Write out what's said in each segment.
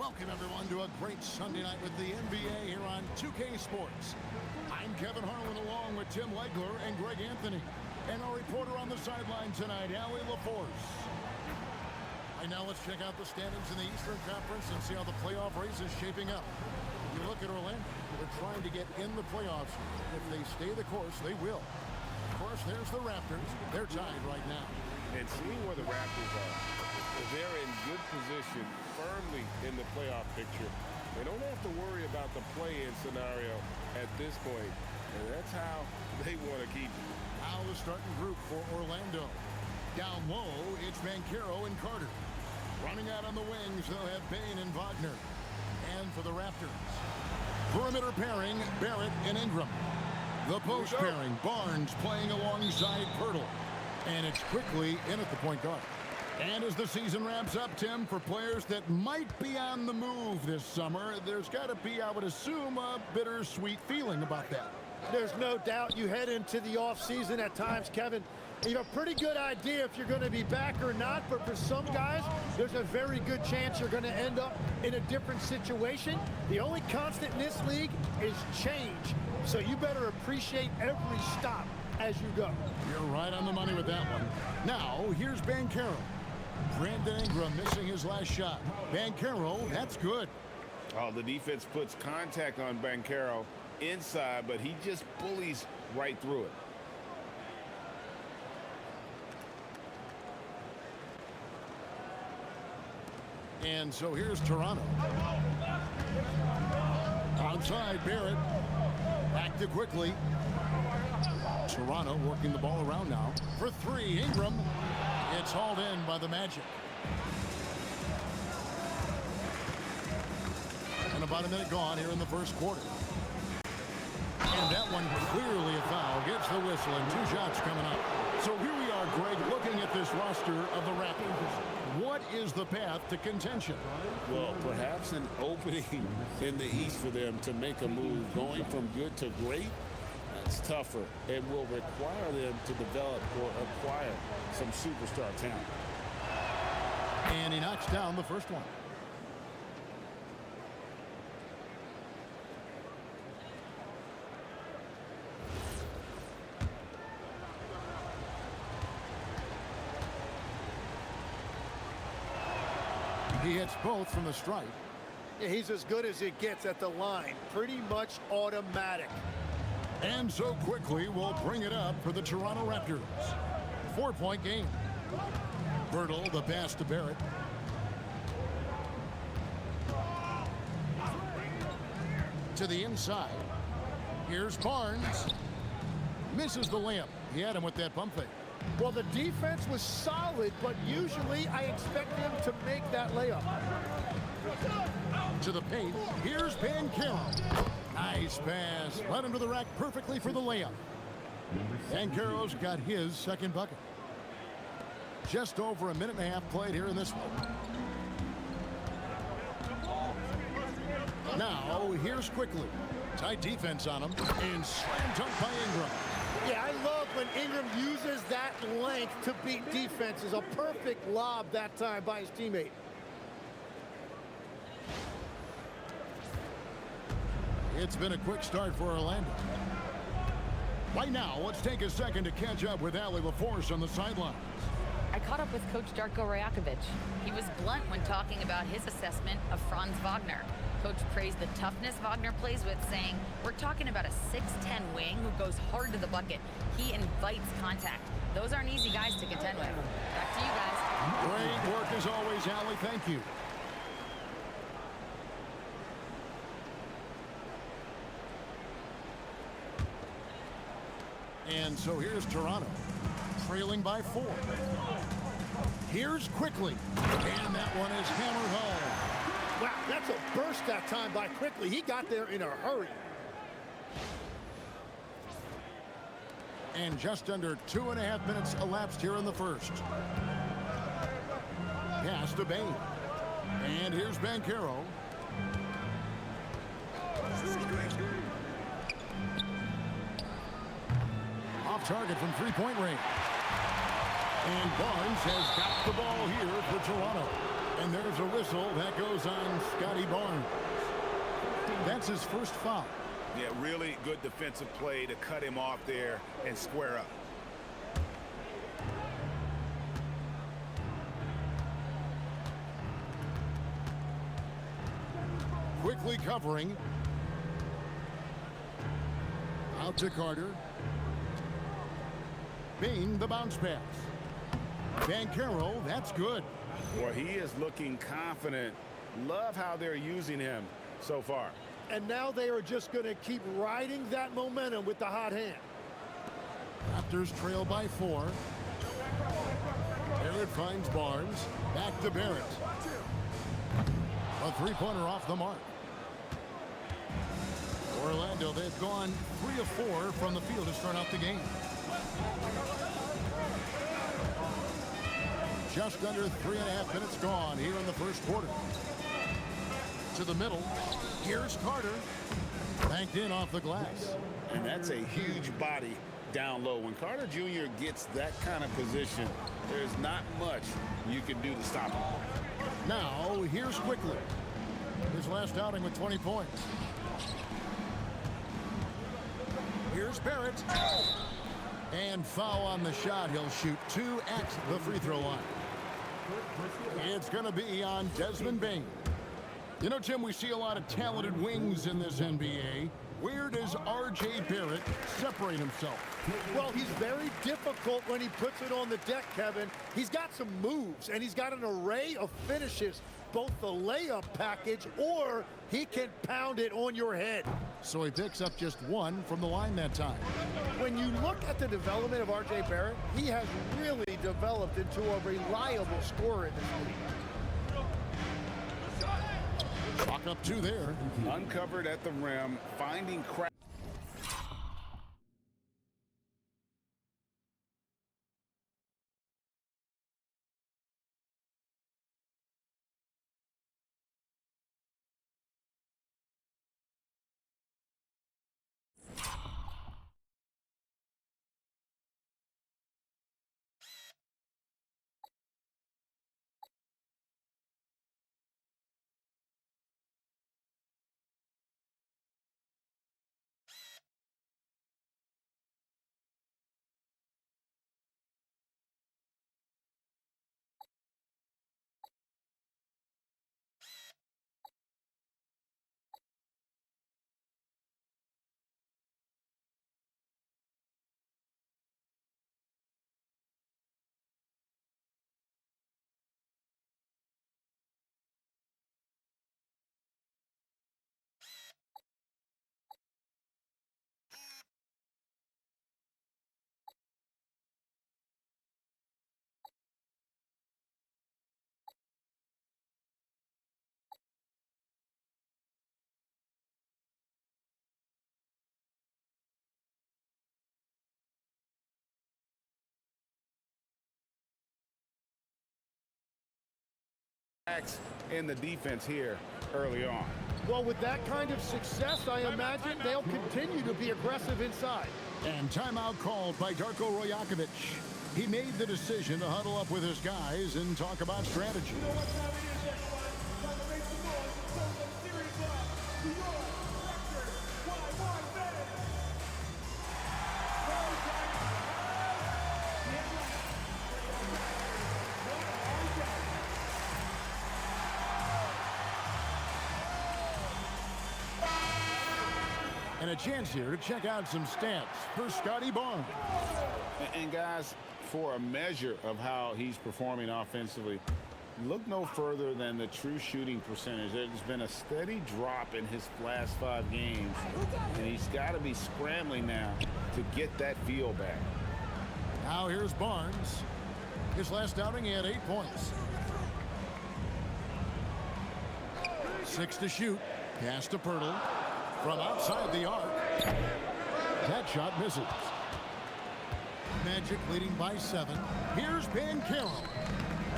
Welcome, everyone, to a great Sunday night with the NBA here on 2K Sports. I'm Kevin Harlan along with Tim Legler and Greg Anthony. And our reporter on the sideline tonight, Allie LaForce. Right now, let's check out the standings in the Eastern Conference and see how the playoff race is shaping up. You look at Orlando, they're trying to get in the playoffs. If they stay the course, they will. Of course, there's the Raptors. They're tied right now. And seeing where the Raptors are, they're in good position, firmly in the playoff picture. They don't have to worry about the play-in scenario at this point, and that's how they want to keep it. Now the starting group for Orlando. Down low, it's Banchero and Carter. Running out on the wings, they'll have Bane and Wagner. And for the Raptors, perimeter pairing, Barrett and Ingram. The post pairing, Barnes playing alongside Pirtle. And it's quickly in at the point guard. And as the season wraps up, Tim, for players that might be on the move this summer, there's got to be, I would assume, a bittersweet feeling about that. There's no doubt you head into the offseason at times, Kevin. You have a pretty good idea if you're going to be back or not, but for some guys, there's a very good chance you're going to end up in a different situation. The only constant in this league is change, so you better appreciate every stop as you go. You're right on the money with that one. Now, here's Banchero. Brandon Ingram missing his last shot. Banchero, that's good. Oh, the defense puts contact on Banchero inside, but he just bullies right through it. And so here's Toronto. Outside, Barrett. Back to quickly. Toronto working the ball around now. For three, Ingram. It's hauled in by the Magic. And about a minute gone here in the first quarter. And that one clearly a foul. Gets the whistle and two shots coming up. So here we are, Greg, looking at this roster of the Raptors. What is the path to contention? Well, perhaps an opening in the East for them to make a move. Going from good to great, that's tougher and will require them to develop or acquire some superstar talent. And he knocks down the first one. He hits both from the stripe. Yeah, he's as good as it gets at the line. Pretty much automatic. And so quickly, we'll bring it up for the Toronto Raptors. 4-point game. Pirtle, the pass to Barrett. To the inside. Here's Barnes. Misses the layup. He had him with that pump fake. Well, the defense was solid, but usually I expect them to make that layup. To the paint. Here's Banchero. Nice pass. Right under the rack perfectly for the layup. Banchero's got his second bucket. Just over a minute and a half played here in this one. Now, here's quickly. Tight defense on him. And slam dunk by Ingram. Yeah, I love when Ingram uses that length to beat defenses. A perfect lob that time by his teammate. It's been a quick start for Orlando. Right now, let's take a second to catch up with Allie LaForce on the sidelines. I caught up with Coach Darko Rajakovic. He was blunt when talking about his assessment of Franz Wagner. Coach praised the toughness Wagner plays with, saying, "We're talking about a 6'10" wing who goes hard to the bucket. He invites contact. Those aren't easy guys to contend with." Back to you guys. Great work as always, Allie. Thank you. And so here's Toronto, trailing by 4. Here's quickly, and that one is hammered home. Wow, that's a burst that time by Quickly. He got there in a hurry. And just under 2.5 minutes elapsed here in the first. Pass to Bane. And here's Banchero. Off target from three-point range. And Barnes has got the ball here for Toronto. And there's a whistle that goes on Scotty Barnes. That's his first foul. Yeah, really good defensive play to cut him off there and square up. Quickly covering. Out to Carter. Bean, the bounce pass. Banchero, that's good. Well, he is looking confident. Love how they're using him so far. And now they are just going to keep riding that momentum with the hot hand. Raptors trail by 4. Barrett finds Barnes. Back to Barrett. A three-pointer off the mark. Orlando, they've gone 3 of 4 from the field to start out the game. Just under 3.5 minutes gone here in the first quarter. To the middle. Here's Carter. Banked in off the glass. And that's a huge body down low. When Carter Jr. gets that kind of position, there's not much you can do to stop him. Now, here's Quickly. His last outing with 20 points. Here's Barrett. And foul on the shot. He'll shoot 2 at the free throw line. It's going to be on Desmond Bane. You know, Tim, we see a lot of talented wings in this NBA. Where does R.J. Barrett separate himself? Well, he's very difficult when he puts it on the deck, Kevin. He's got some moves, and he's got an array of finishes, both the layup package or he can pound it on your head. So he picks up just 1 from the line that time. When you look at the development of R.J. Barrett, he has really developed into a reliable scorer in this league. Chalk up 2 there. Uncovered at the rim, finding crack. In the defense here early on. Well, with that kind of success, I imagine they'll continue to be aggressive inside. And timeout called by Darko Rajakovic. He made the decision to huddle up with his guys and talk about strategy. You know what time it is, everybody? Time to make some noise. It's on the series of New York Raptors. Why better? And a chance here to check out some stats for Scotty Barnes. And guys, for a measure of how he's performing offensively, look no further than the true shooting percentage. There's been a steady drop in his last 5 games, and he's got to be scrambling now to get that feel back. Now here's Barnes. His last outing, he had 8 points. 6 to shoot. Pass to Pirtle. From outside the arc. That shot misses. Magic leading by 7. Here's Banchero.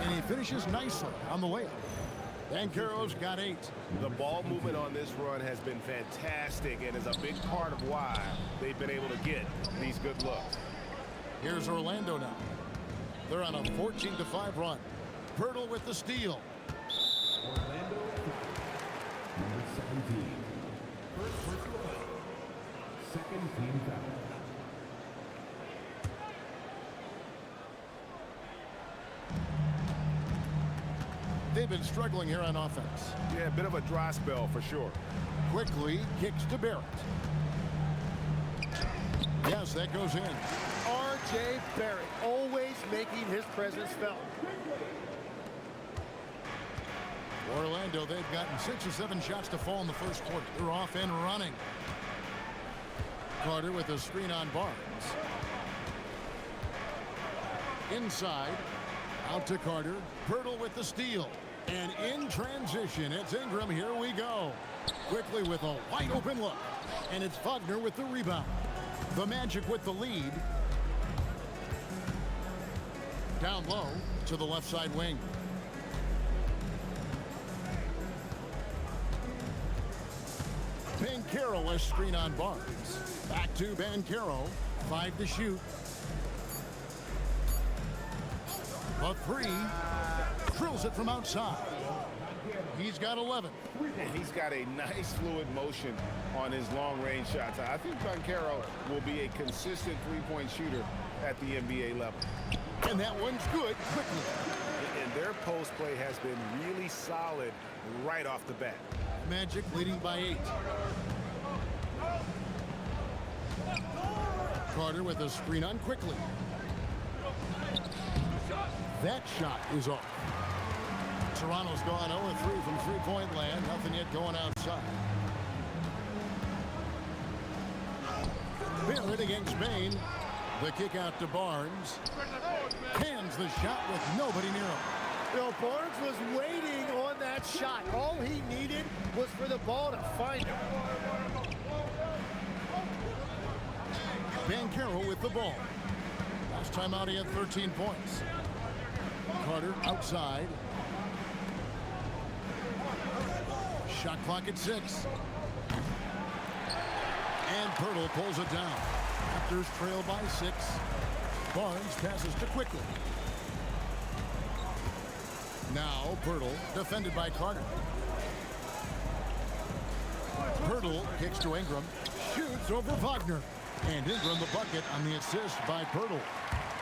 And he finishes nicely on the layup. Banchero's got 8. The ball movement on this run has been fantastic and is a big part of why they've been able to get these good looks. Here's Orlando now. They're on a 14-5 run. Pirtle with the steal. Number 17. First personal foul. Second team foul. They've been struggling here on offense. Yeah, a bit of a dry spell for sure. Quickly kicks to Barrett. Yes, that goes in. R.J. Barrett, always making his presence felt. Orlando, they've gotten 6 or 7 shots to fall in the first quarter. They're off and running. Carter with a screen on Barnes. Inside, out to Carter. Pirtle with the steal. And in transition, it's Ingram. Here we go. Quickly with a wide open look. And it's Wagner with the rebound. The Magic with the lead. Down low to the left side wing. Banchero, a screen on Barnes. Back to Banchero. 5 to shoot. A 3. Drills it from outside. He's got 11. And he's got a nice fluid motion on his long-range shots. I think Banchero will be a consistent three-point shooter at the NBA level. And that one's good quickly. And their post play has been really solid right off the bat. Magic leading by 8. Carter with a screen on quickly. That shot is off. Toronto's gone 0-3 from three-point land. Nothing yet going outside. Barrett against Bain. The kick out to Barnes. Cans the shot with nobody near him. You know, Barnes was waiting on that shot. All he needed was for the ball to find him. Banchero with the ball. Last time out he had 13 points. Carter outside. Shot clock at 6. And Pirtle pulls it down. Raptors trail by 6. Barnes passes to quickly. Now Pirtle defended by Carter. Pirtle kicks to Ingram. Shoots over Wagner. And Ingram the bucket on the assist by Pirtle.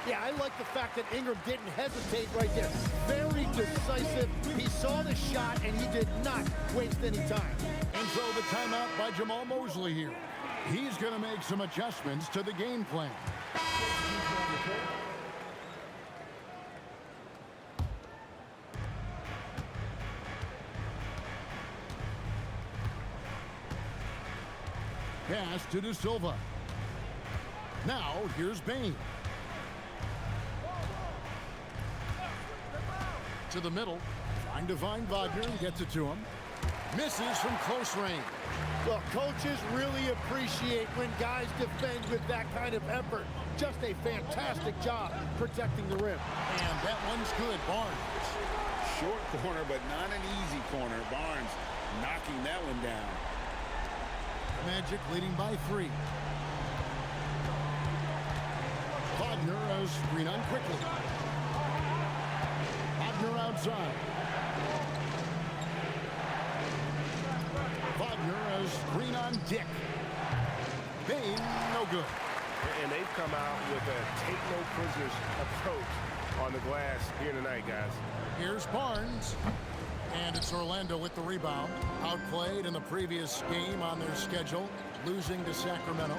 Yeah, I like the fact that Ingram didn't hesitate right there. Very decisive. He saw the shot, and he did not waste any time. And so the timeout by Jamal Mosley here. He's going to make some adjustments to the game plan. Pass to De Silva. Now, here's Bain. To the middle. Trying to find Wagner and gets it to him. Misses from close range. Well, coaches really appreciate when guys defend with that kind of effort. Just a fantastic job protecting the rim. And that one's good. Barnes. Short corner, but not an easy corner. Barnes knocking that one down. Magic leading by 3. Wagner a screen on quickly. Wagner outside. Wagner a screen on Dick. Bain, no good. And they've come out with a take-no-prisoners approach on the glass here tonight, guys. Here's Barnes. And it's Orlando with the rebound. Outplayed in the previous game on their schedule, losing to Sacramento.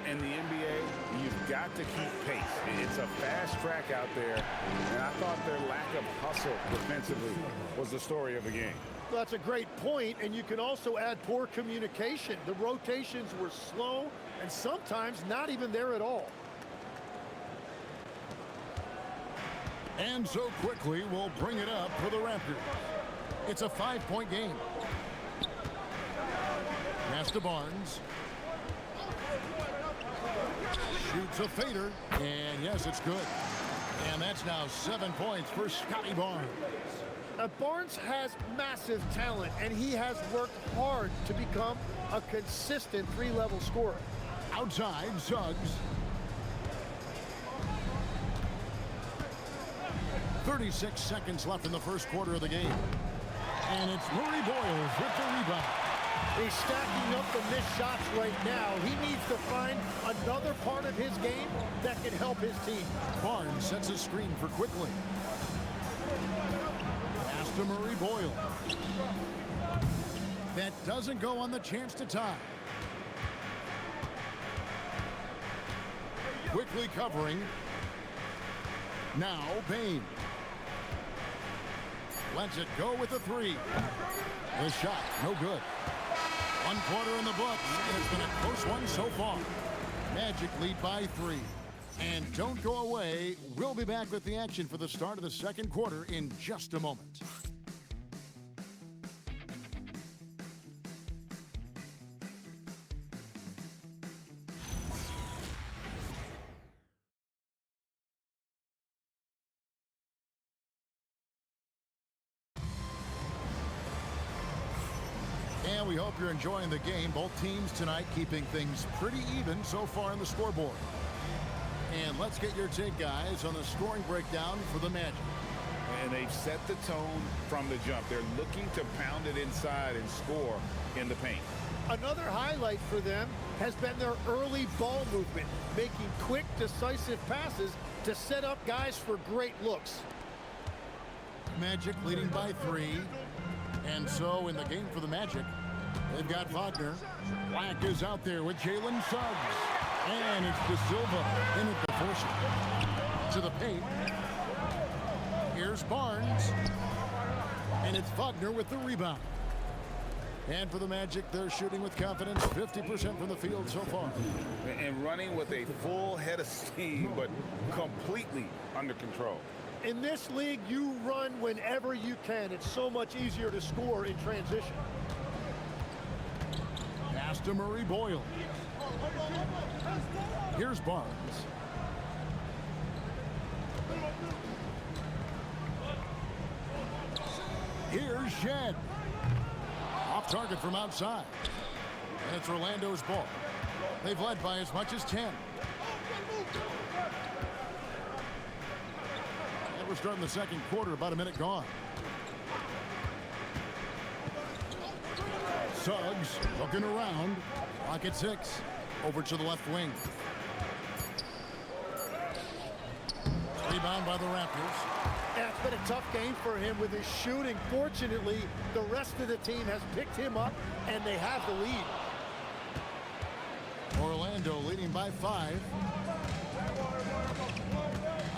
In the NBA, you've got to keep pace. It's a fast track out there, and I thought their lack of hustle defensively was the story of the game. Well, that's a great point, and you can also add poor communication. The rotations were slow and sometimes not even there at all. And so quickly, we'll bring it up for the Raptors. It's a 5-point game. Pass to Barnes. Shoots a fader, and yes, it's good. And that's now 7 points for Scotty Barnes. Barnes has massive talent, and he has worked hard to become a consistent three-level scorer. Outside, Suggs. 36 seconds left in the first quarter of the game. And it's Murray Boyles with the rebound. He's stacking up the missed shots right now. He needs to find another part of his game that can help his team. Barnes sets a screen for Quickly. Pass to Murray Boyles. That doesn't go on the chance to tie. Quickly covering. Now Bain. Lets it go with the three. The shot, no good. 1 quarter in the books, and it's been a close one so far. Magic lead by 3. And don't go away. We'll be back with the action for the start of the second quarter in just a moment. And we hope you're enjoying the game. Both teams tonight keeping things pretty even so far on the scoreboard. And let's get your take, guys, on the scoring breakdown for the Magic. And they've set the tone from the jump. They're looking to pound it inside and score in the paint. Another highlight for them has been their early ball movement, making quick, decisive passes to set up guys for great looks. Magic leading by 3. And so in the game for the Magic, they've got Wagner. Black is out there with Jalen Suggs. And it's De Silva in at the first. To the paint. Here's Barnes. And it's Wagner with the rebound. And for the Magic, they're shooting with confidence, 50% from the field so far. And running with a full head of steam, but completely under control. In this league, you run whenever you can. It's so much easier to score in transition. Pass to Murray Boyles. Here's Barnes. Here's Shed. Off target from outside. And it's Orlando's ball. They've led by as much as 10. And we're starting the second quarter, about a minute gone. Suggs looking around. Clock at 6. Over to the left wing. Rebound by the Raptors. Yeah, it's been a tough game for him with his shooting. Fortunately, the rest of the team has picked him up, and they have the lead. Orlando leading by 5.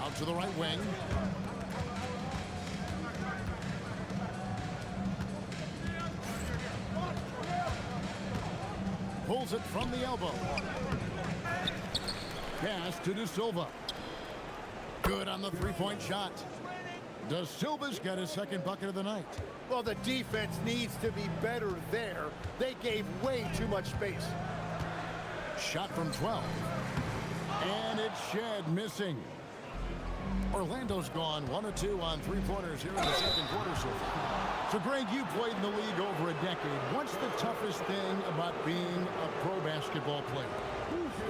Out to the right wing. Pulls it from the elbow. Pass to De Silva. Good on the three-point shot. De Silva's got his second bucket of the night. Well, the defense needs to be better there. They gave way too much space. Shot from 12. And it's Shed missing. Orlando's gone 1 of 2 on three-pointers here in the second quarter so far. So, Greg, you played in the league over a decade. What's the toughest thing about being a pro basketball player?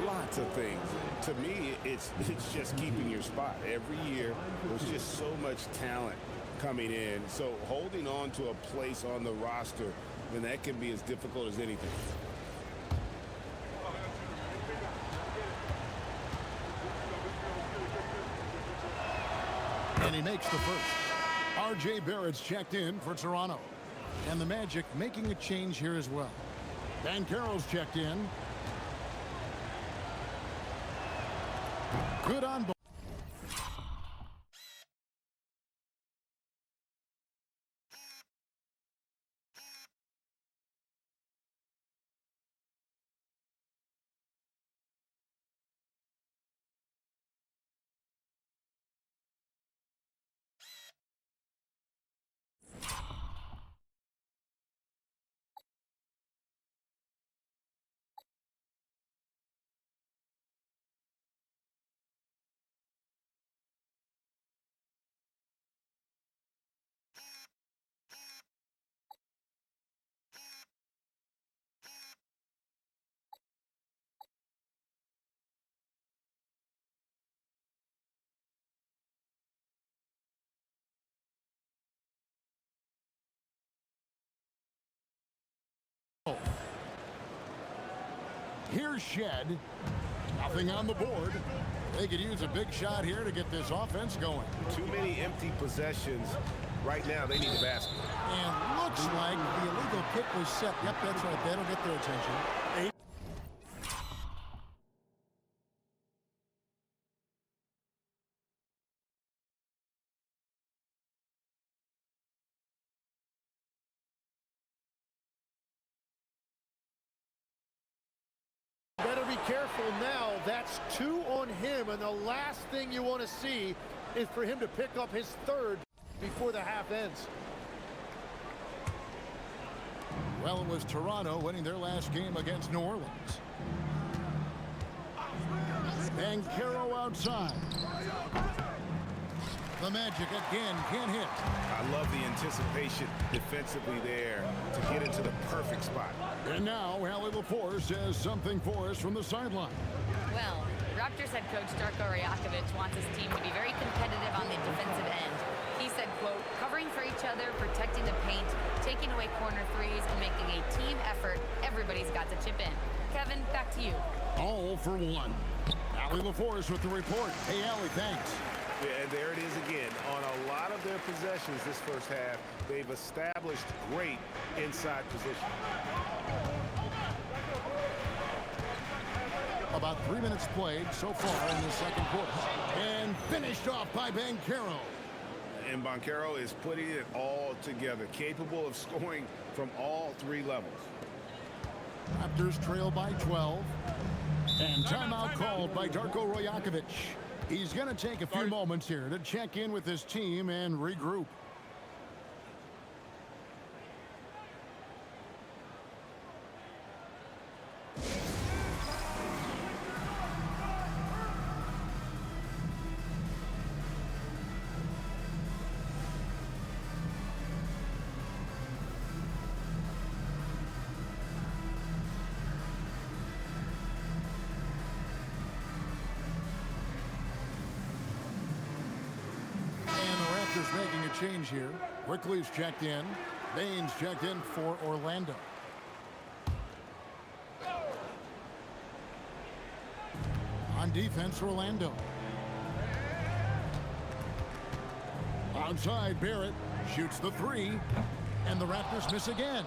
Lots of things. To me, it's just keeping your spot. Every year, there's just so much talent coming in. So holding on to a place on the roster, then that can be as difficult as anything. And he makes the first. R.J. Barrett's checked in for Toronto. And the Magic making a change here as well. Banchero's checked in. Good on both. Here's Shed. Nothing on the board. They could use a big shot here to get this offense going. Too many empty possessions. Right now, they need a basket. And looks like the illegal kick was set. Yep, that's right. That'll get their attention. Better be careful now. That's 2 on him, and the last thing you want to see is for him to pick up his 3rd before the half ends. Well, it was Toronto winning their last game against New Orleans. Banchero outside. The Magic again can't hit. I love the anticipation defensively there to get into the perfect spot. And now, Allie LaForce says something for us from the sideline. Well, Raptors head coach Darko Rajakovic wants his team to be very competitive on the defensive end. He said, quote, covering for each other, protecting the paint, taking away corner threes, and making a team effort. Everybody's got to chip in. Kevin, back to you. All for one. Allie LaForce with the report. Hey, Allie, thanks. Yeah, and there it is again. On a lot of their possessions this first half, they've established great inside position. About 3 minutes played so far in the second quarter. And finished off by Banchero. And Banchero is putting it all together, capable of scoring from all 3 levels. Raptors trail by 12. And timeout called by Darko Rajakovic. He's going to take a few moments here to check in with his team and regroup. Making a change here. Quickly's checked in. Baines checked in for Orlando. On defense, Orlando. Outside, Barrett shoots the 3. And the Raptors miss again.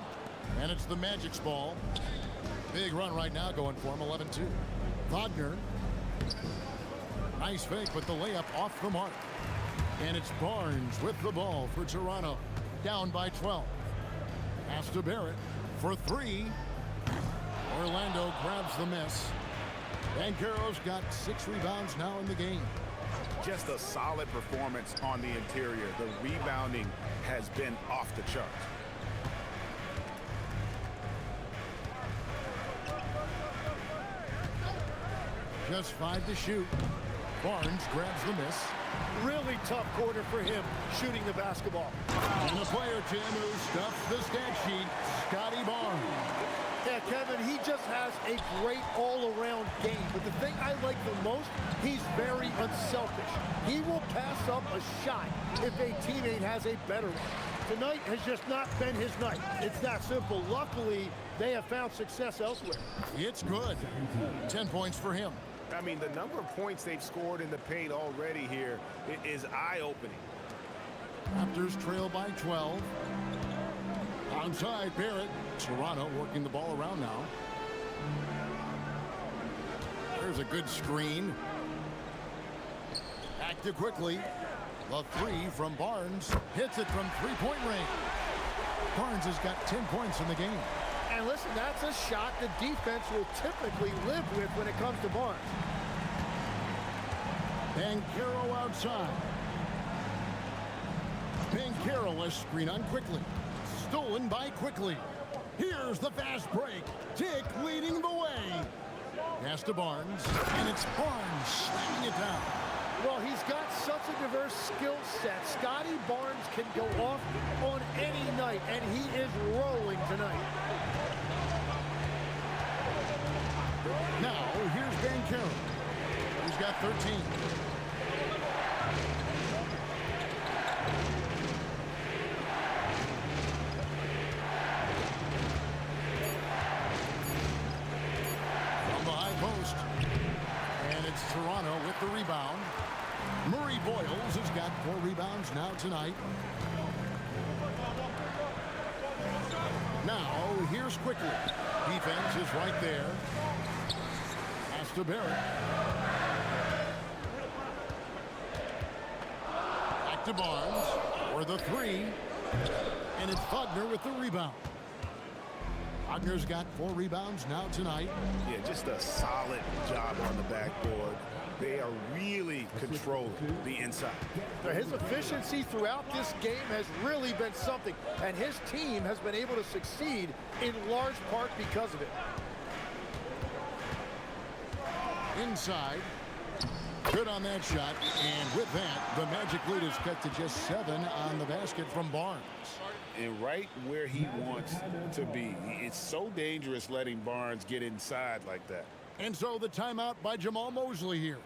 And it's the Magic's ball. Big run right now going for him, 11-2. Wagner. Nice fake, but the layup off the mark. And it's Barnes with the ball for Toronto. Down by 12. Pass to Barrett for 3. Orlando grabs the miss. Banchero's got 6 rebounds now in the game. Just a solid performance on the interior. The rebounding has been off the charts. Just 5 to shoot. Barnes grabs the miss. Really tough quarter for him shooting the basketball. And a player, Tim, who stuffs the stat sheet, Scotty Barnes. Yeah, Kevin, he just has a great all-around game. But the thing I like the most, he's very unselfish. He will pass up a shot if a teammate has a better one. Tonight has just not been his night. It's that simple. Luckily, they have found success elsewhere. It's good. 10 points for him. I mean, the number of points they've scored in the paint already here is eye-opening. Raptors trail by 12. Outside, Barrett. Toronto working the ball around now. There's a good screen. Active quickly. The 3 from Barnes. Hits it from three-point range. Barnes has got 10 points in the game. And listen, that's a shot the defense will typically live with when it comes to Barnes. Banchero outside. Banchero is screen on quickly. Stolen by quickly. Here's the fast break. Tick leading the way. Pass to Barnes, and it's Barnes slamming it down. Well, he's got such a diverse skill set. Scotty Barnes can go off on any night, and he is rolling tonight. Now, here's Banchero. He's got 13. From Toronto with the rebound. Murray Boyles has got 4 rebounds now tonight. Now, here's Quickly. Defense is right there. Pass to Barrett. Back to Barnes for the 3. And it's Wagner with the rebound. Wagner's got 4 rebounds now tonight. Yeah, just a solid job on the backboard. They are really controlling the inside. His efficiency throughout this game has really been something, and his team has been able to succeed in large part because of it. Inside. Good on that shot. And with that, the Magic lead is cut to just 7 on the basket from Barnes. And right where he wants to be. It's so dangerous letting Barnes get inside like that. And so the timeout by Jamal Mosley here.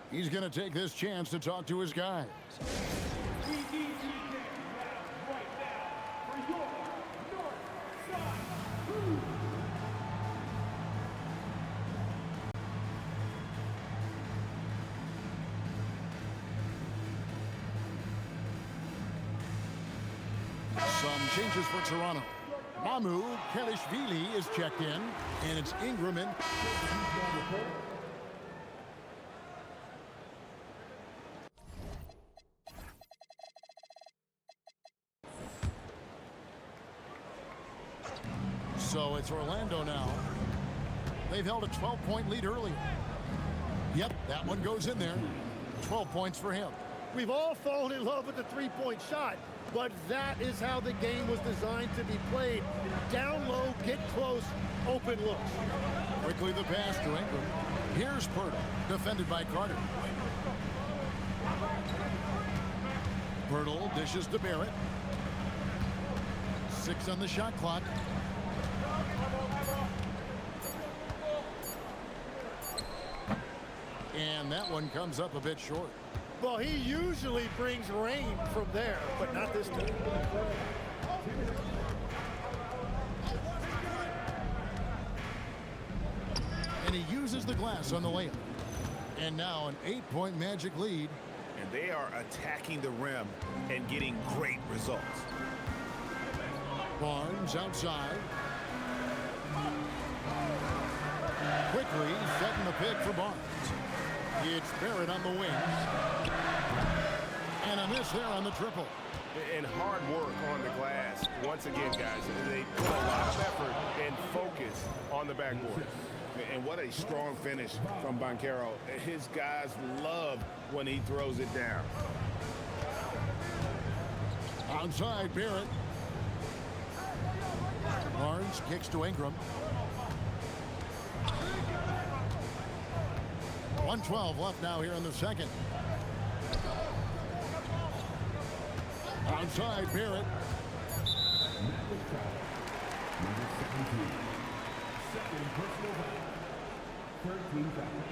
He's going to take this chance to talk to his guys. We need you to get right now for your North Side Crew. Some changes for Toronto. Mamu Kelishvili is checked in, and it's Ingram in. So it's Orlando now. They've held a 12-point lead earlier. Yep, that one goes in there. 12 points for him. We've all fallen in love with the three-point shot, but that is how the game was designed to be played. Down low, get close, open looks. Quickly the pass to Ingram. Here's Pirtle, defended by Carter. Pirtle dishes to Barrett. 6 on the shot clock. And that one comes up a bit short. Well, he usually brings rain from there, but not this time. And he uses the glass on the layup. And now an 8-point Magic lead. And they are attacking the rim and getting great results. Barnes outside. Quickly setting the pick for Barnes. It's Barrett on the wings. And a miss there on the triple. And hard work on the glass. Once again, guys, they put a lot of effort and focus on the backboard. And what a strong finish from Banchero. His guys love when he throws it down. Outside Barrett. Barnes kicks to Ingram. 1:12 left now here in the second. Outside Barrett. Number 17. Second personal foul. 13 foul.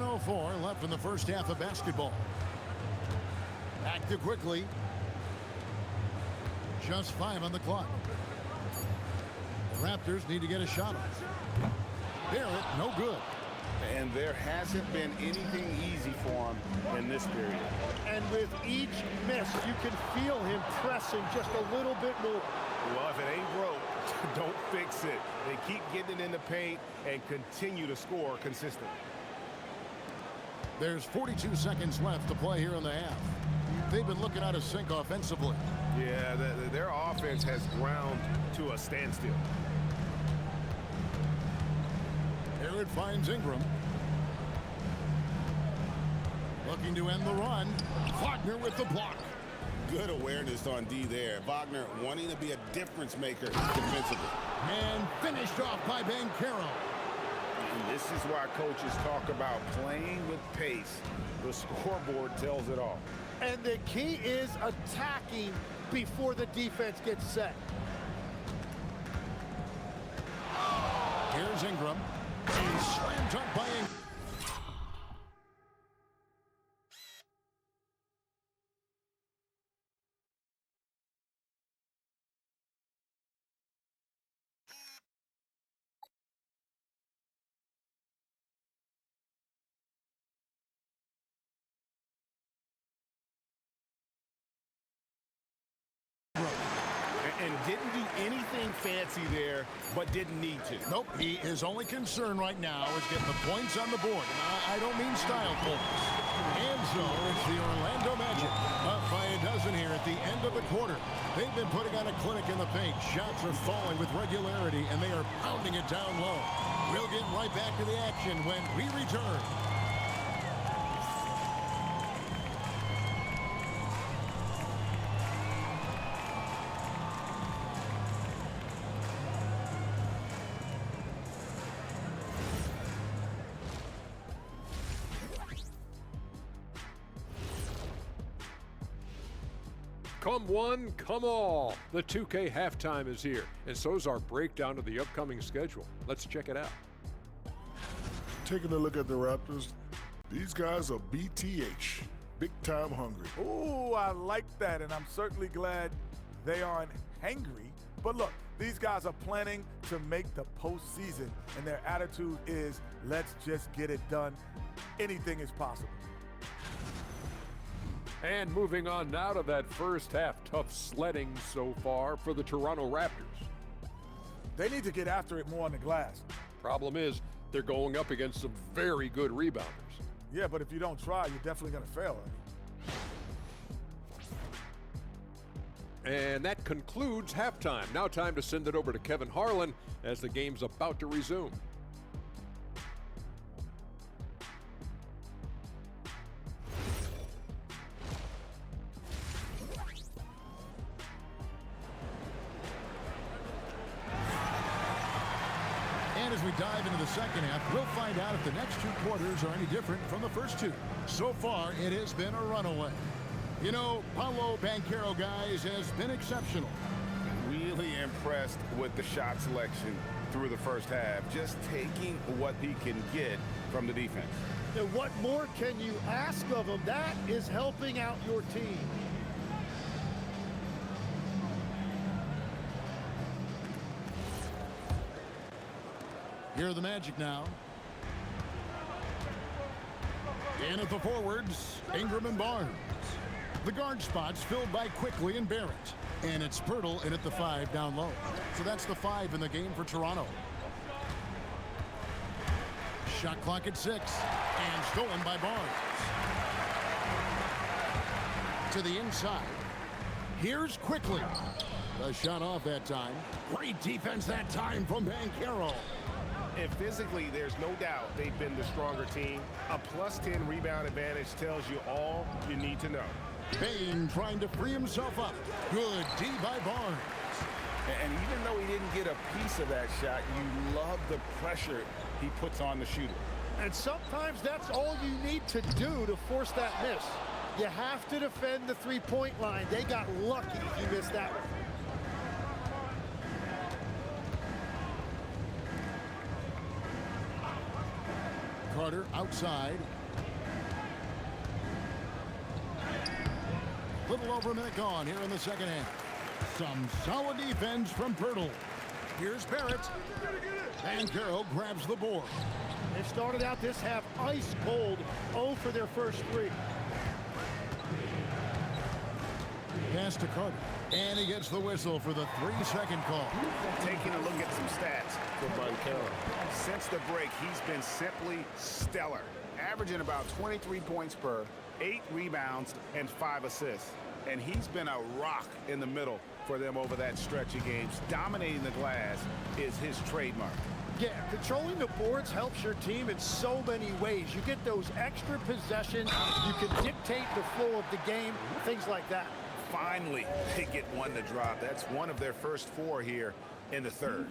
.104 left in the first half of basketball. Back to Quickly. Just 5 on the clock. The Raptors need to get a shot off. Barrett, no good. And there hasn't been anything easy for him in this period. And with each miss, you can feel him pressing just a little bit more. Well, if it ain't broke, don't fix it. They keep getting it in the paint and continue to score consistently. There's 42 seconds left to play here in the half. They've been looking out of sync offensively. Yeah, their offense has ground to a standstill. Barrett finds Ingram. Looking to end the run. Wagner with the block. Good awareness on D there. Wagner wanting to be a difference maker defensively. And finished off by Banchero. And this is why coaches talk about playing with pace. The scoreboard tells it all. And the key is attacking before the defense gets set. Here's Ingram. And slam dunk by Ingram. fancy there, but didn't need to. Nope, his only concern right now is getting the points on the board. And I don't mean style points. And so it's the Orlando Magic up by a dozen here at the end of the quarter. They've been putting on a clinic in the paint. Shots are falling with regularity, and they are pounding it down low. We'll get right back to the action when we return. Come one, come all. The 2K halftime is here, and so's our breakdown of the upcoming schedule. Let's check it out. Taking a look at the Raptors, these guys are BTH, big time hungry. Ooh, I like that, and I'm certainly glad they aren't hangry. But look, these guys are planning to make the postseason, and their attitude is, let's just get it done. Anything is possible. And moving on now to that first half, tough sledding so far for the Toronto Raptors. They need to get after it more on the glass. Problem is, they're going up against some very good rebounders. Yeah, but if you don't try, you're definitely going to fail. And that concludes halftime. Now time to send it over to Kevin Harlan as the game's about to resume. And as we dive into the second half, we'll find out if the next two quarters are any different from the first two. So far, it has been a runaway. You know, Paolo Banchero, guys, has been exceptional. Really impressed with the shot selection through the first half, just taking what he can get from the defense. Now, what more can you ask of him? That is helping out your team. Here are the Magic now. In at the forwards, Ingram and Barnes. The guard spots filled by Quickly and Barrett. And it's Pirtle in at the 5 down low. So that's the 5 in the game for Toronto. Shot clock at 6. And stolen by Barnes. To the inside. Here's Quickly. The shot off that time. Great defense that time from Banchero. And physically, there's no doubt they've been the stronger team. A +10 rebound advantage tells you all you need to know. Bain trying to free himself up. Good D by Barnes. And even though he didn't get a piece of that shot, you love the pressure he puts on the shooter. And sometimes that's all you need to do to force that miss. You have to defend the three-point line. They got lucky he missed that one. Carter outside. Little over a minute gone here in the second half. Some solid defense from Pirtle. Here's Barrett. Banchero grabs the board. They started out this half ice cold. 0 for their first 3. Pass to Carter. And he gets the whistle for the 3-second call. Taking a look at some stats for Banchero. Since the break, he's been simply stellar, averaging about 23 points per, 8 rebounds, and 5 assists. And he's been a rock in the middle for them over that stretch of games. Dominating the glass is his trademark. Yeah, controlling the boards helps your team in so many ways. You get those extra possessions. You can dictate the flow of the game, things like that. Finally, they get one to drop. That's one of their first 4 here in the third.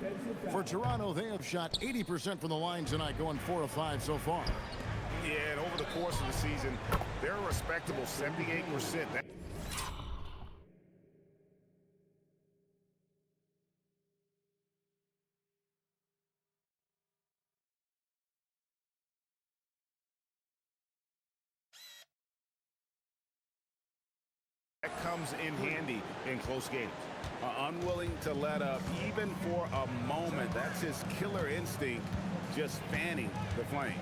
For Toronto, they have shot 80% from the line tonight, going 4 of 5 so far. Yeah, and over the course of the season, they're a respectable 78%. That comes in handy in close games. Unwilling to let up even for a moment. That's his killer instinct, just fanning the flame.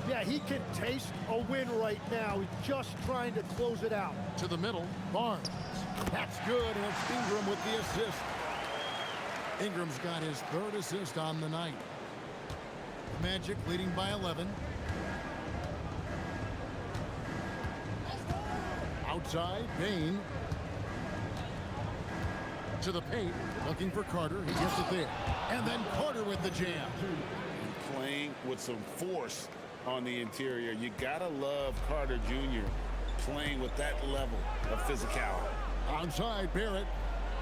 Yeah, he can taste a win right now. He's just trying to close it out. To the middle, Barnes. That's good, and it's Ingram with the assist. Ingram's got his 3rd assist on the night. Magic leading by 11. Outside, Bain. To the paint, looking for Carter. He gets it there. And then Carter with the jam. And playing with some force on the interior. You gotta love Carter Jr. playing with that level of physicality. Outside, Barrett.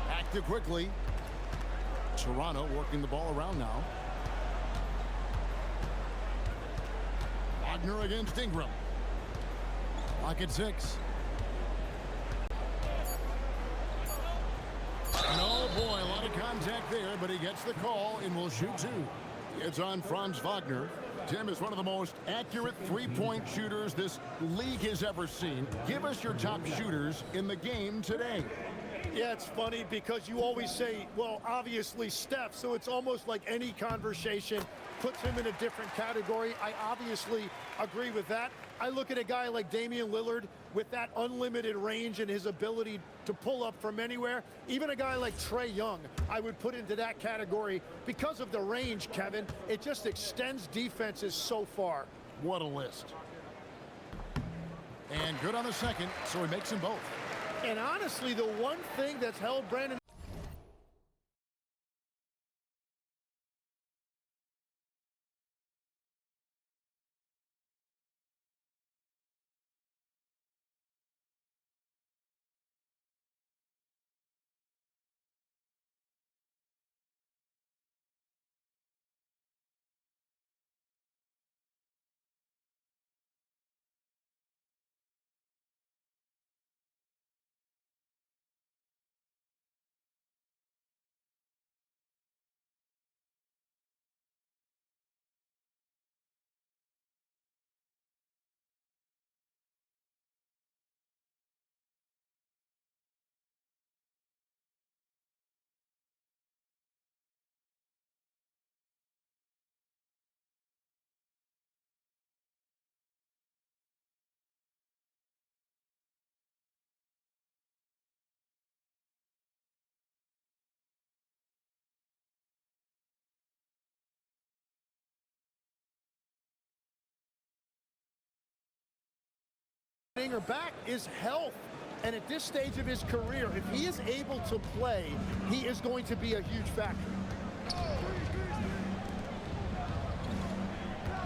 Active quickly. Toronto working the ball around now. Wagner against Ingram. Lock at 6. Oh boy, a lot of contact there, but he gets the call and will shoot 2. It's on Franz Wagner. Tim is one of the most accurate three-point shooters this league has ever seen. Give us your top shooters in the game today. Yeah, it's funny because you always say, well, obviously Steph, so it's almost like any conversation puts him in a different category. I obviously agree with that. I look at a guy like Damian Lillard with that unlimited range and his ability to pull up from anywhere. Even a guy like Trae Young, I would put into that category because of the range, Kevin. It just extends defenses so far. What a list. And good on the second, so he makes them both. And honestly, the one thing that's held Brandon her back is health. And at this stage of his career, if he is able to play, he is going to be a huge factor.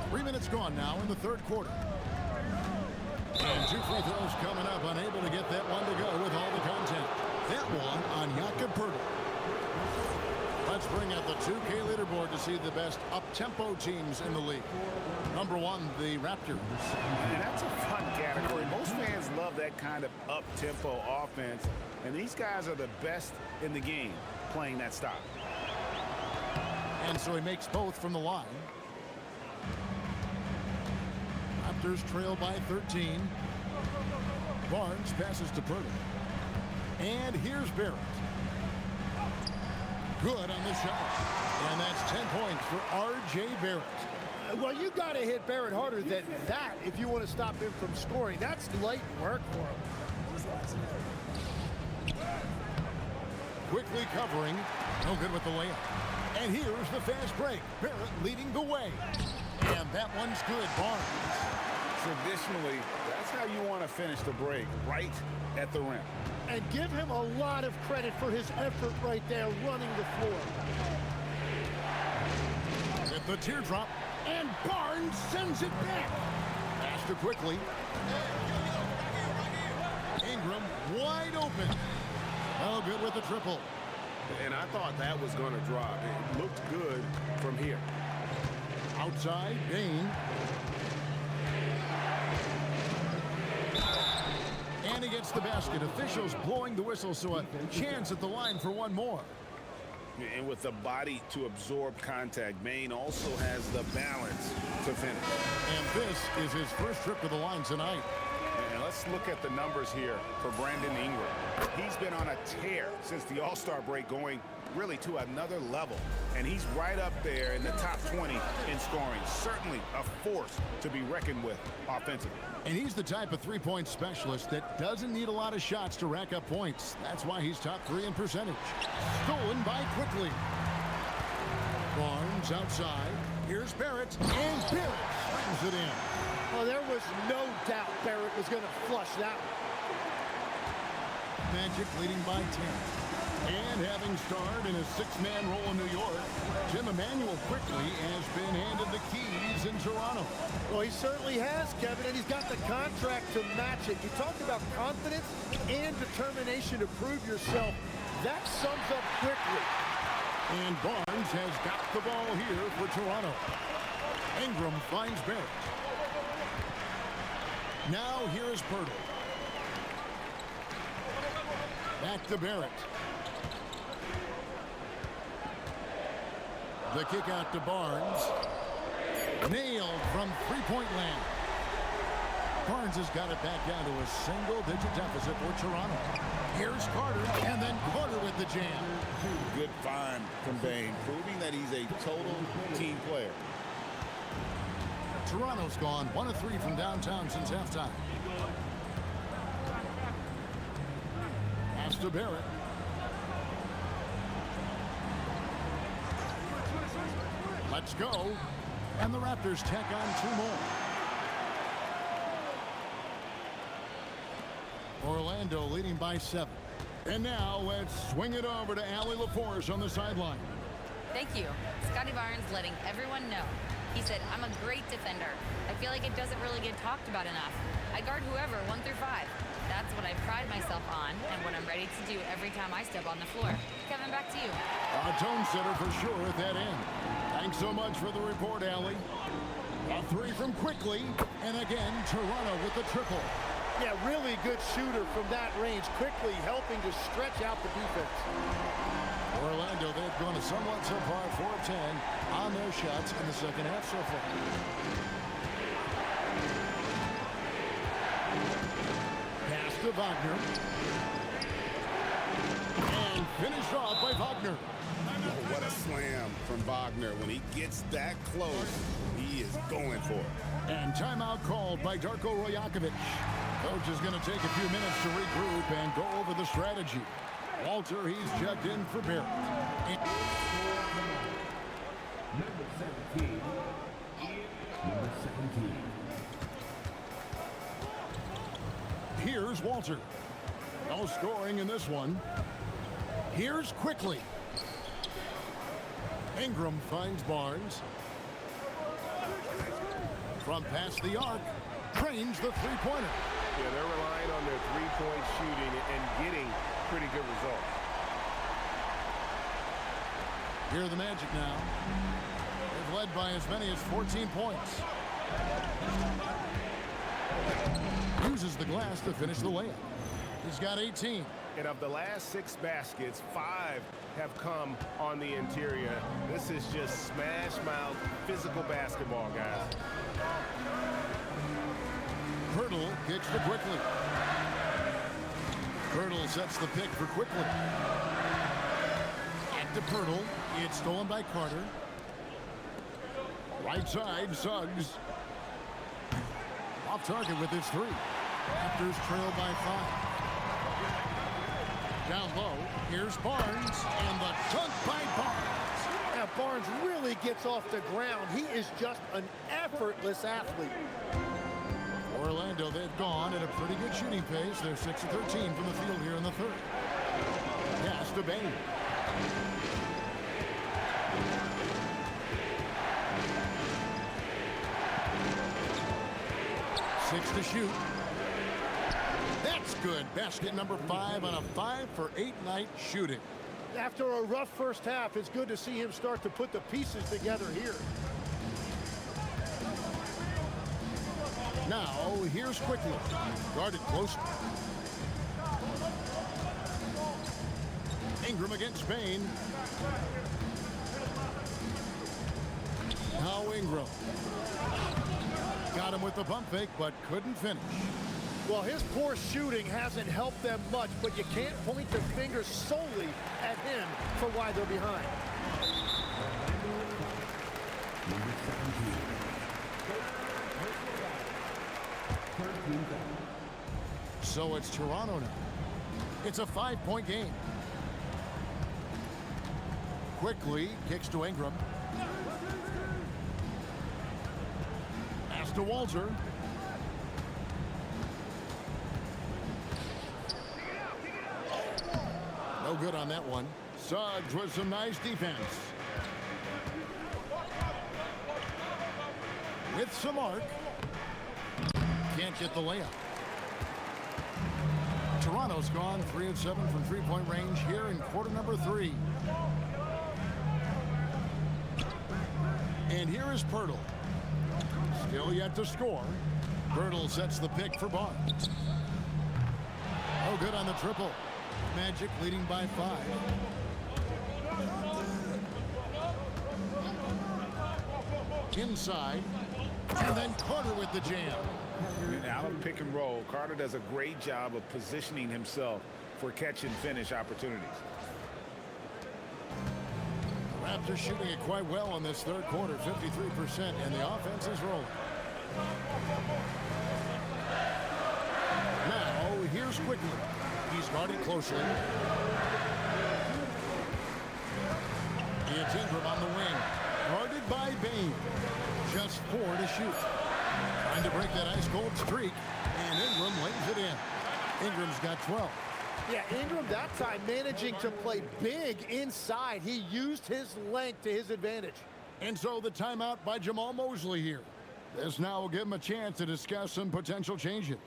3 minutes gone now in the 3rd quarter. And 2 free throws coming up, unable to get that one to go with all the content. That one on Jakob Poeltl. Let's bring up the 2K leaderboard to see the best up-tempo teams in the league. Number 1, the Raptors. And that's a fun category. Most fans love that kind of up-tempo offense, and these guys are the best in the game playing that style. And so he makes both from the line. Raptors trail by 13. Barnes passes to Poeltl. And here's Barrett. Good on the shot. And that's 10 points for R.J. Barrett. Well, you got to hit Barrett harder than that if you want to stop him from scoring. That's light work for him. Quickly covering. No good with the layup. And here's the fast break. Barrett leading the way. And that one's good. Barnes. Traditionally, that's how you want to finish the break, right at the rim. And give him a lot of credit for his effort right there running the floor. With the teardrop. And Barnes sends it back. Faster quickly. Ingram wide open. Oh, good with the triple. And I thought that was going to drop. It looked good from here. Outside, Bain. And he gets the basket. Officials blowing the whistle, so a chance at the line for one more. And with the body to absorb contact, Bain also has the balance to finish. And this is his first trip to the line tonight. And let's look at the numbers here for Brandon Ingram. He's been on a tear since the All-Star break, going really to another level. And he's right up there in the top 20 in scoring. Certainly a force to be reckoned with offensively. And he's the type of three-point specialist that doesn't need a lot of shots to rack up points. That's why he's top 3 in percentage. Stolen by Quickly. It's outside. Here's Barrett, and Barrett brings it in. Oh, there was no doubt Barrett was going to flush that one. Magic leading by 10. And having starred in a six-man role in New York, Jim Emanuel quickly has been handed the keys in Toronto. Well, he certainly has, Kevin, and he's got the contract to match it. You talked about confidence and determination to prove yourself. That sums up quickly. And Barnes has got the ball here for Toronto. Ingram finds Barrett. Now here is Pirtle. Back to Barrett. The kick out to Barnes. Nailed from three-point land. Barnes has got it back down to a single-digit deficit for Toronto. Here's Carter, and then Carter with the jam. Good find from Bane, proving that he's a total team player. Toronto's gone 1 of 3 from downtown since halftime. Pass to Barrett. Let's go. And the Raptors tack on 2 more. Orlando leading by 7. And now let's swing it over to Allie LaForce on the sideline. Thank you. Scotty Barnes letting everyone know. He said, I'm a great defender. I feel like it doesn't really get talked about enough. I guard whoever, 1 through 5. That's what I pride myself on and what I'm ready to do every time I step on the floor. Kevin, back to you. A tone setter for sure at that end. Thanks so much for the report, Allie. A 3 from Quickly, and again, Toronto with the triple. Yeah, really good shooter from that range, quickly helping to stretch out the defense. Orlando, they've gone somewhat so far, 4 of 10 on their shots in the second half so far. Pass to Wagner. And finished off by Wagner. Oh, what a slam from Wagner. When he gets that close, he is going for it. And timeout called by Darko Rajakovic. Coach is going to take a few minutes to regroup and go over the strategy. Walter, he's checked in for Barrett. Number 17. Number 17. Here's Walter. No scoring in this one. Here's Quickly. Ingram finds Barnes. From past the arc, trains the three-pointer. Yeah, they're relying on their three-point shooting and getting pretty good results. Here are the Magic now. They've led by as many as 14 points. Uses the glass to finish the layup. He's got 18. And of the last 6 baskets, 5 have come on the interior. This is just smash-mouth physical basketball, guys. Pirtle kicks to Quickly. Pirtle sets the pick for Quickly. Back to Pirtle. It's stolen by Carter. Right side, Suggs. Off target with his 3. Raptors trail by 5. Down low, here's Barnes, and the dunk by Barnes. Now, Barnes really gets off the ground. He is just an effortless athlete. Orlando, they've gone at a pretty good shooting pace. They're 6 of 13 from the field here in the third. Pass to Bane. Six to shoot. That's good. Basket number 5 on a 5-for-8 night shooting. After a rough first half, it's good to see him start to put the pieces together here. Now, here's Quickly. Guarded closely. Ingram against Bane. Now Ingram. Got him with the pump fake, but couldn't finish. Well, his poor shooting hasn't helped them much, but you can't point the finger solely at him for why they're behind. Number 17. So it's Toronto now. It's a 5-point game. Quickly kicks to Ingram. to Walter. No good on that one. Suggs with some nice defense. With some arc. Can't get the layup. Toronto's gone 3 of 7 from three-point range here in quarter number 3. And here is Pirtle. Still yet to score. Pirtle sets the pick for Barnes. Oh, good on the triple. Magic leading by 5. Inside. And then Carter with the jam. Out of pick and roll, Carter does a great job of positioning himself for catch and finish opportunities. Raptors shooting it quite well in this third quarter, 53%, and the offense is rolling. Now, here's Quickly. He's guarded closely. It's Ingram on the wing. Guarded by Bain. Just 4 to shoot. Trying to break that ice-cold streak, and Ingram lays it in. Ingram's got 12. Yeah, Ingram that time managing to play big inside. He used his length to his advantage. And so the timeout by Jamal Mosley here. This now will give him a chance to discuss some potential changes.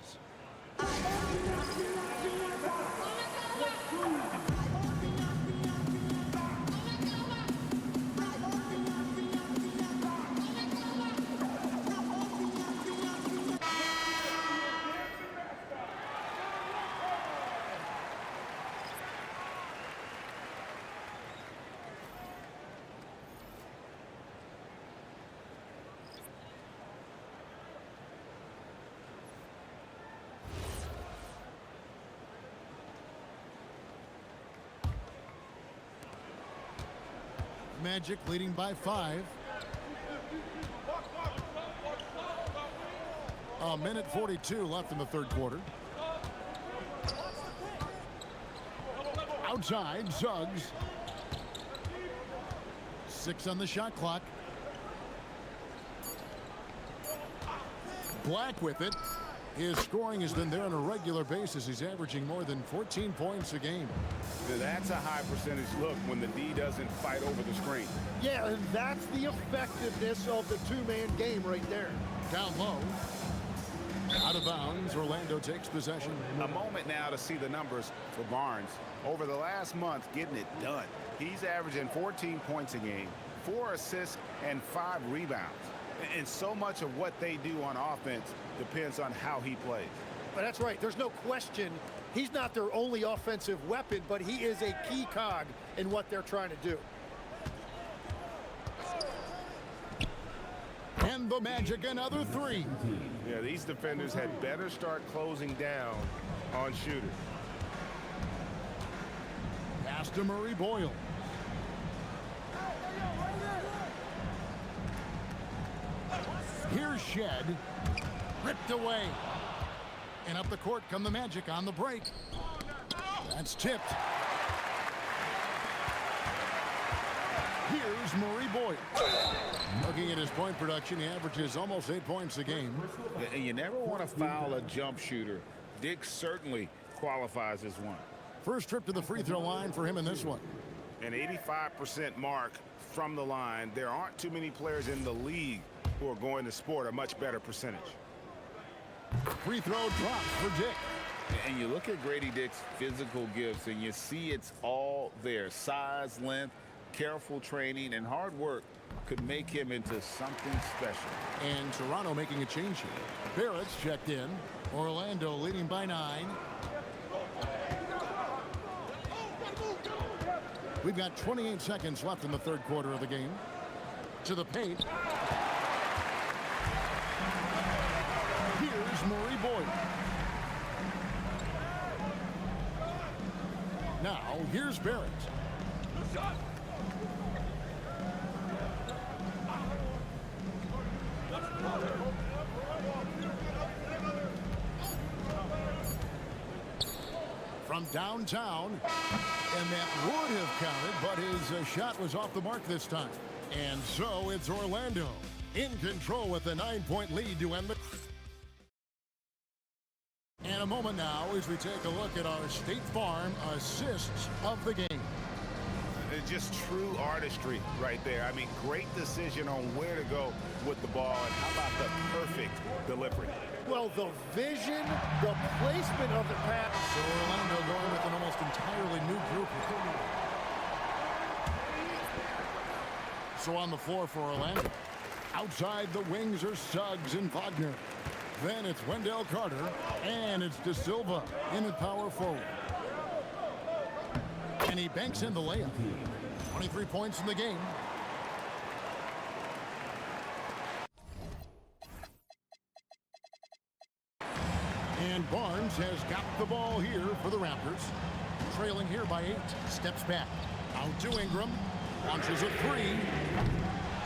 Magic leading by 5. A minute 42 left in the third quarter. Outside, Suggs. 6 on the shot clock. Black with it. His scoring has been there on a regular basis. He's averaging more than 14 points a game. That's a high percentage look when the D doesn't fight over the screen. Yeah, and that's the effectiveness of the two-man game right there. Down low. Out of bounds. Orlando takes possession. A moment now to see the numbers for Barnes. Over the last month, getting it done. He's averaging 14 points a game, 4 assists, and 5 rebounds. And so much of what they do on offense depends on how he plays. But that's right. There's no question he's not their only offensive weapon, but he is a key cog in what they're trying to do. And the Magic, another 3. Yeah, these defenders had better start closing down on shooters. Pass to Murray Boyle. Here's Shed. Ripped away. And up the court come the Magic on the break. That's tipped. Here's Murray Boyle. Looking at his point production, he averages almost 8 points a game. And you never want to foul a jump shooter. Dick certainly qualifies as one. First trip to the free throw line for him in this one. An 85% mark from the line. There aren't too many players in the league who are going to sport a much better percentage. Free throw drops for Dick. And you look at Grady Dick's physical gifts and you see it's all there. Size, length, careful training, and hard work could make him into something special. And Toronto making a change here. Barrett's checked in. Orlando leading by 9. We've got 28 seconds left in the third quarter of the game. To the paint. Here's Murray Boyle. Now, here's Barrett. From downtown, and that would have counted, but his shot was off the mark this time. And so it's Orlando in control with a 9-point lead to end the... And a moment now as we take a look at our State Farm assists of the game. It's just true artistry right there. I mean, great decision on where to go with the ball, and how about the perfect delivery? Well, the vision, the placement of the pass. So Orlando going with an almost entirely new group. So on the floor for Orlando. Outside the wings are Suggs and Wagner. Then it's Wendell Carter, and it's De Silva in at power forward. And he banks in the layup. 23 points in the game. And Barnes has got the ball here for the Raptors. Trailing here by 8. Steps back. Out to Ingram. Launches a 3.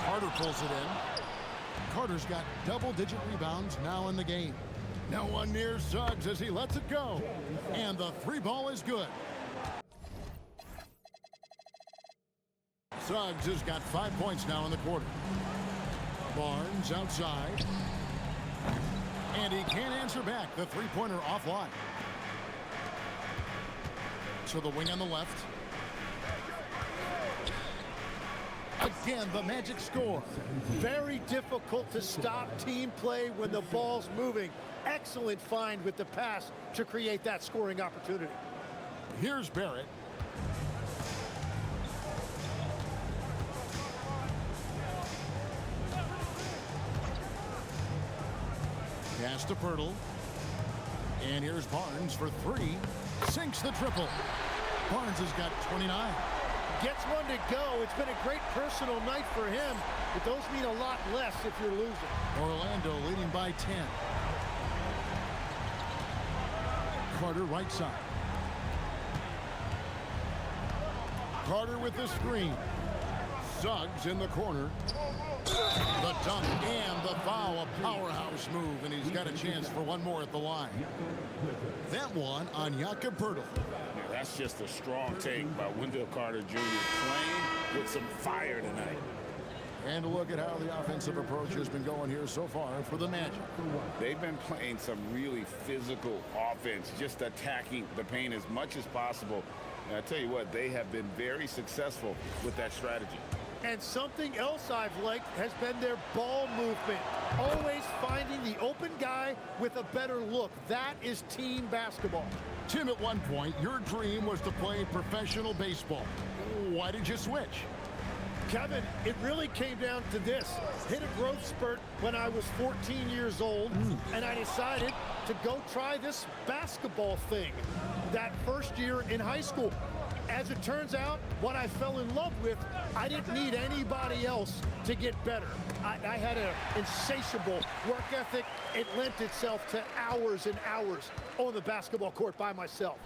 Carter pulls it in. Carter's got double-digit rebounds now in the game. No one near Suggs as he lets it go. And the 3 ball is good. Suggs has got 5 points now in the quarter. Barnes outside. And he can't answer back. The 3-pointer offline. So the wing on the left. Again, the Magic score. Very difficult to stop team play when the ball's moving. Excellent find with the pass to create that scoring opportunity. Here's Barrett. Pass to Pirtle. And here's Barnes for 3. Sinks the triple. Barnes has got 29. Gets one to go. It's been a great personal night for him, but those mean a lot less if you're losing. Orlando leading by 10. Carter right side. Carter with the screen. Suggs in the corner. The dunk and the foul, a powerhouse move, and he's got a chance for one more at the line. That one on Jakob Poeltl. Yeah, that's just a strong take by Wendell Carter Jr. playing with some fire tonight. And a look at how the offensive approach has been going here so far for the Magic. They've been playing some really physical offense, just attacking the paint as much as possible. And I tell you what, they have been very successful with that strategy. And something else I've liked has been their ball movement. Always finding the open guy with a better look. That is team basketball. Tim, at one point, your dream was to play professional baseball. Why did you switch? Kevin, it really came down to this. Hit a growth spurt when I was 14 years old, and I decided to go try this basketball thing that first year in high school. As it turns out, what I fell in love with, I didn't need anybody else to get better. I had an insatiable work ethic. It lent itself to hours and hours on the basketball court by myself.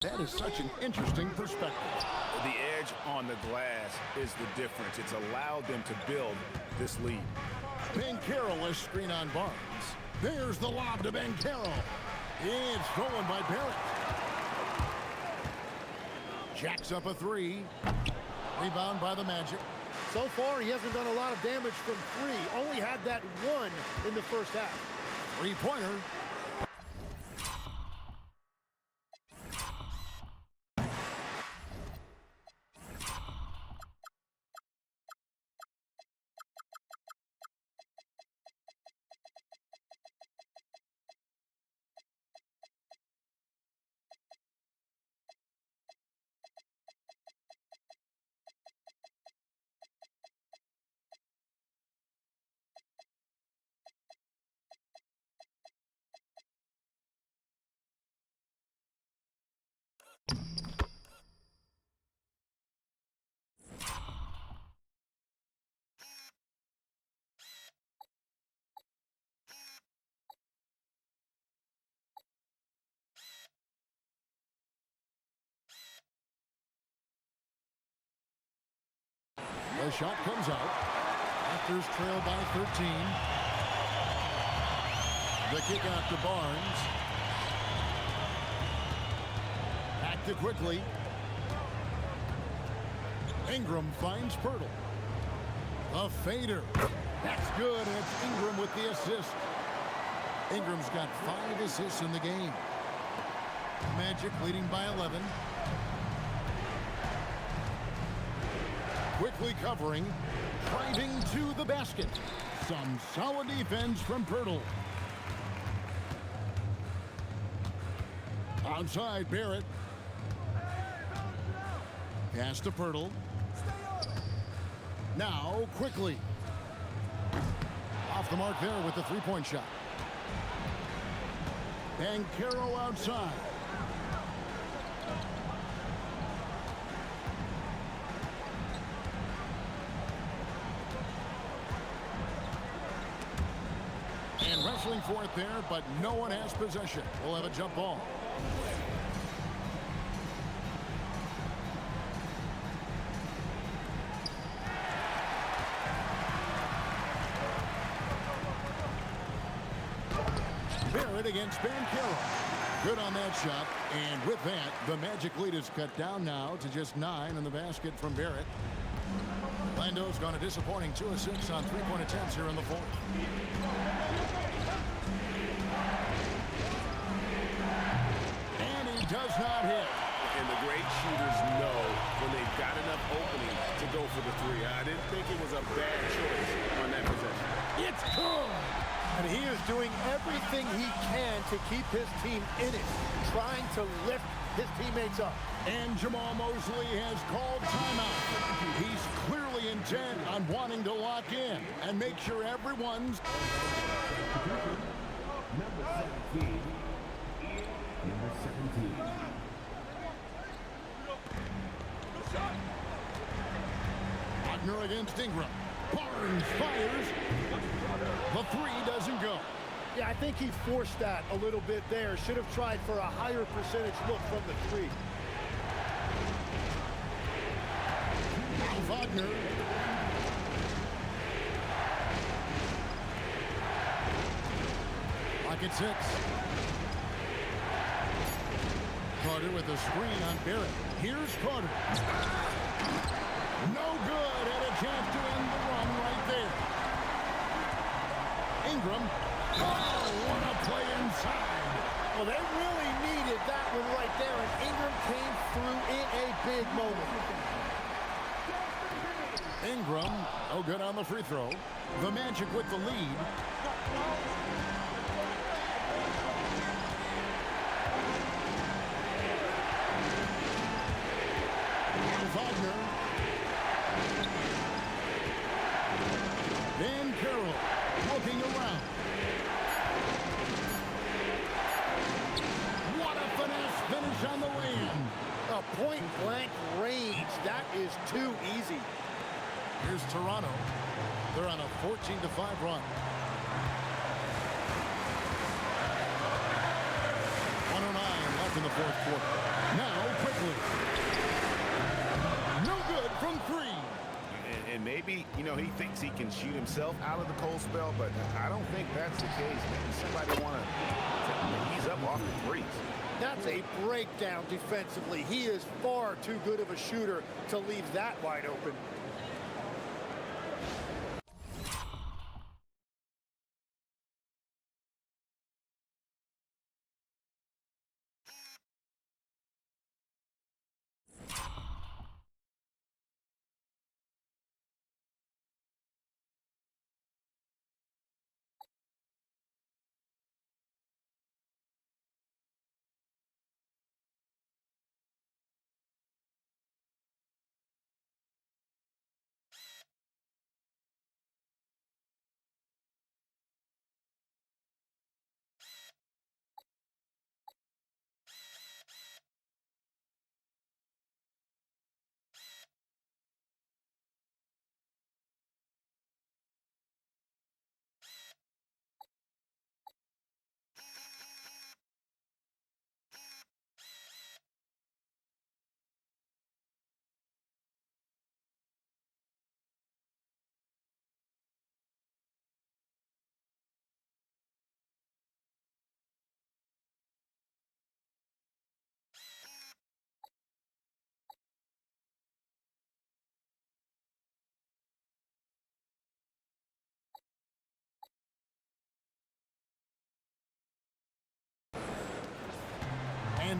That is such an interesting perspective. The edge on the glass is the difference. It's allowed them to build this lead. Banchero is screen on Barnes. There's the lob to Banchero. It's stolen by Barrett. Jacks up a 3. Rebound by the Magic. So far, he hasn't done a lot of damage from 3. Only had that 1 in the first half. 3-pointer. the shot comes out. Raptors trail by 13. The kick out to Barnes. Back to quickly. Ingram finds Pirtle. A fader. That's good, and it's Ingram with the assist. Ingram's got 5 assists in the game. Magic leading by 11. Quickly covering. Driving to the basket. Some solid defense from Pirtle. Outside, Barrett. Pass to Pirtle. Now, quickly. Off the mark there with the three-point shot. Banchero outside. And wrestling for it there, but no one has possession. We'll have a jump ball. Barrett against Banchero. Good on that shot. And with that, the Magic lead is cut down now to just 9 in the basket from Barrett. Orlando's gone a disappointing 2 of 6 on three-point attempts here in the fourth. And he does not hit. And the great shooters know when they've got enough opening to go for the three. I didn't think it was a bad choice on that possession. It's good. And he is doing everything he can to keep his team in it, trying to lift his teammates up. And Jamal Mosley has called timeout. He's clearly intent on wanting to lock in and make sure everyone's... Number 17. Number 17. Wagner against Ingram. Barnes fires. The three doesn't go. Yeah, I think he forced that a little bit there. Should have tried for a higher percentage look from the three. Now Wagner. Pocket 6. Carter with a screen on Barrett. Here's Carter. No good. Had a chance to end the run right there. Ingram. Oh, what a play inside. Well, they really needed that one right there, and Ingram came through in a big moment. Ingram, oh, good on the free throw. The Magic with the lead. Wagner. Banchero looking around. What a finesse finish on the lay-in. A point-blank range. That is too easy. Here's Toronto. They're on a 14-5 run. 109 left in the fourth quarter. Now, quickly. No good from 3. And maybe, you know, he thinks he can shoot himself out of the cold spell, but I don't think that's the case. Maybe somebody want to ease up off the threes. That's a breakdown defensively. He is far too good of a shooter to leave that wide open.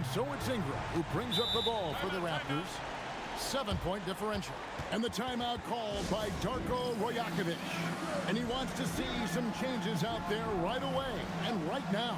And so it's Ingram who brings up the ball for the Raptors. 7-point differential. And the timeout called by Darko Rajakovic. And he wants to see some changes out there right away and right now.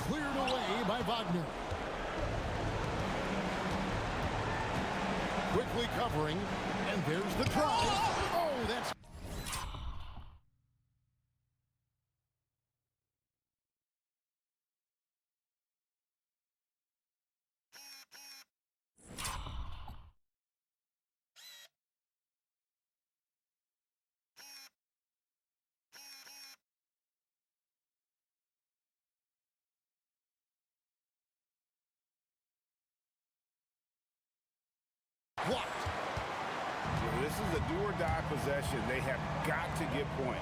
Cleared away by Wagner. Quickly covering, and there's the drive. Oh, that's... blocked. This is a do-or-die possession. They have got to get points.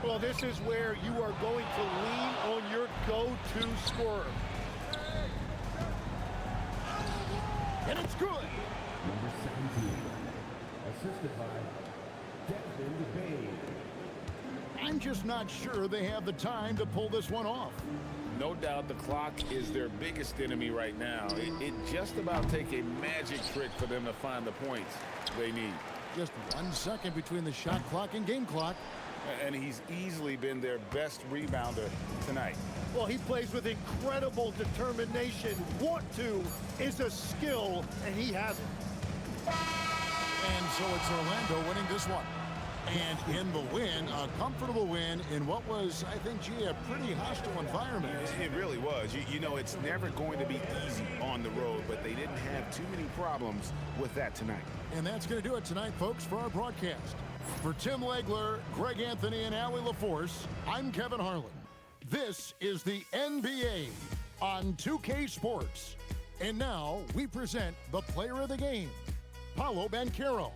Well, this is where you are going to lean on your go-to scorer. And it's good. Number 17, assisted by Desmond Bain. I'm just not sure they have the time to pull this one off. No doubt the clock is their biggest enemy right now. It just about take a magic trick for them to find the points they need. Just 1 second between the shot clock and game clock. And he's easily been their best rebounder tonight. Well, he plays with incredible determination. Want to is a skill, and he has it. And so it's Orlando winning this one. And in the win, a comfortable win in what was, I think, gee, a pretty hostile environment. It really was. You know, it's never going to be easy on the road, but they didn't have too many problems with that tonight. And that's going to do it tonight, folks, for our broadcast. For Tim Legler, Greg Anthony, and Allie LaForce, I'm Kevin Harlan. This is the NBA on 2K Sports. And now we present the player of the game, Paolo Banchero.